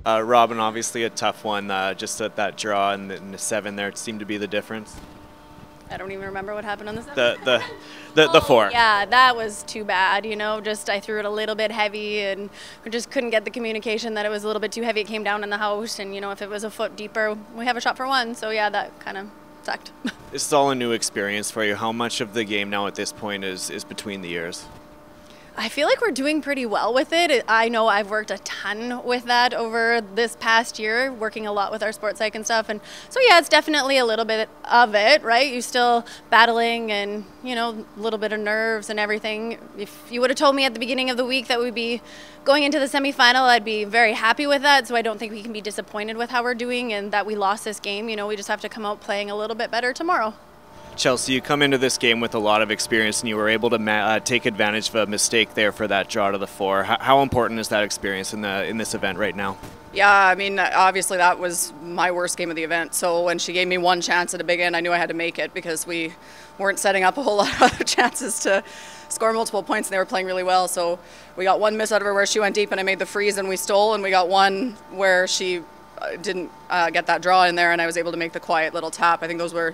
Robin, obviously a tough one. Just at that draw and the 7 there, it seemed to be the difference. I don't even remember what happened on the The 4. Yeah, that was too bad. Just I threw it a little bit heavy, and we just couldn't get the communication that it was a little bit too heavy. It came down in the house, and if it was a foot deeper, we have a shot for 1. So yeah, that kind of sucked. This is all a new experience for you. How much of the game now at this point is between the ears? I feel like we're doing pretty well with it. I know I've worked a ton with that over this past year, working a lot with our sports psych and stuff. And so, yeah, it's definitely a little bit of it, right? You're still battling and, a little bit of nerves and everything. If you would have told me at the beginning of the week that we'd be going into the semifinal, I'd be very happy with that. So I don't think we can be disappointed with how we're doing and that we lost this game. We just have to come out playing a little bit better tomorrow. Chelsea, you come into this game with a lot of experience, and you were able to take advantage of a mistake there for that draw to the 4. How important is that experience in this event right now? Yeah, I mean, obviously that was my worst game of the event. So when she gave me one chance at a big end, I knew I had to make it because we weren't setting up a whole lot of other chances to score multiple points, and they were playing really well. So we got one miss out of her where she went deep, and I made the freeze, and we stole, and we got one where she didn't get that draw in there, and I was able to make the quiet little tap. I think those were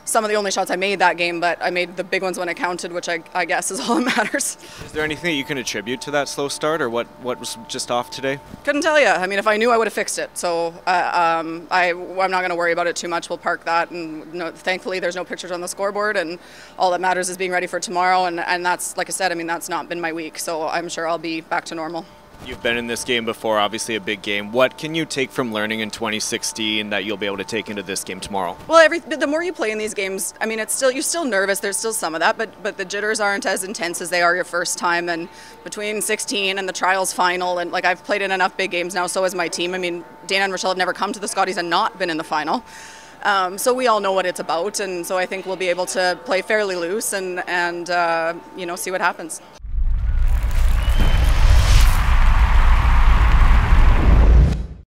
some of the only shots I made that game, but I made the big ones when it counted, which I guess is all that matters. Is there anything you can attribute to that slow start, or what was just off today? Couldn't tell you. I mean, if I knew, I would have fixed it. So I'm not going to worry about it too much. We'll park that, and thankfully there's no pictures on the scoreboard, and all that matters is being ready for tomorrow, and that's, like I said, I mean, that's not been my week, so I'm sure I'll be back to normal. You've been in this game before, obviously a big game. What can you take from learning in 2016 that you'll be able to take into this game tomorrow? Well, the more you play in these games, I mean, you're still nervous. There's still some of that, but the jitters aren't as intense as they are your first time. And between 16 and the trials final, and like I've played in enough big games now, so has my team. I mean, Dana and Rochelle have never come to the Scotties and not been in the final. So we all know what it's about, and so I think we'll be able to play fairly loose and see what happens.